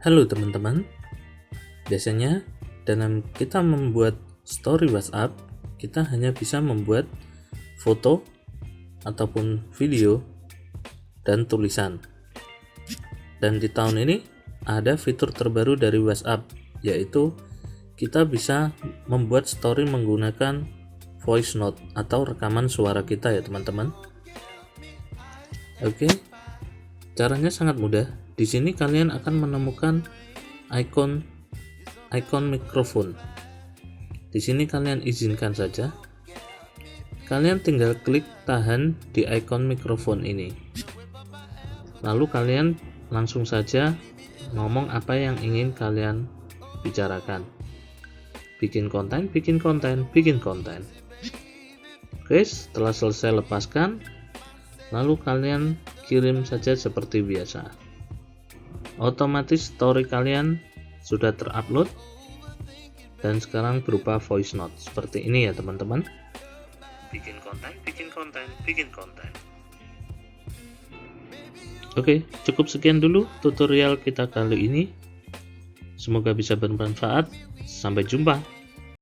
Halo teman-teman, biasanya dalam kita membuat story WhatsApp, kita hanya bisa membuat foto ataupun video dan tulisan. Dan di tahun ini ada fitur terbaru dari WhatsApp, yaitu kita bisa membuat story menggunakan voice note atau rekaman suara kita ya teman-teman. Oke, caranya sangat mudah. Di sini kalian akan menemukan ikon mikrofon. Di sini kalian izinkan saja. Kalian tinggal klik tahan di ikon mikrofon ini. Lalu kalian langsung saja ngomong apa yang ingin kalian bicarakan. Bikin konten. Oke, setelah selesai lepaskan, lalu kalian kirim saja seperti biasa. Otomatis story kalian sudah terupload dan sekarang berupa voice note seperti ini ya teman-teman. Bikin konten. Oke, cukup sekian dulu tutorial kita kali ini. Semoga bisa bermanfaat. Sampai jumpa.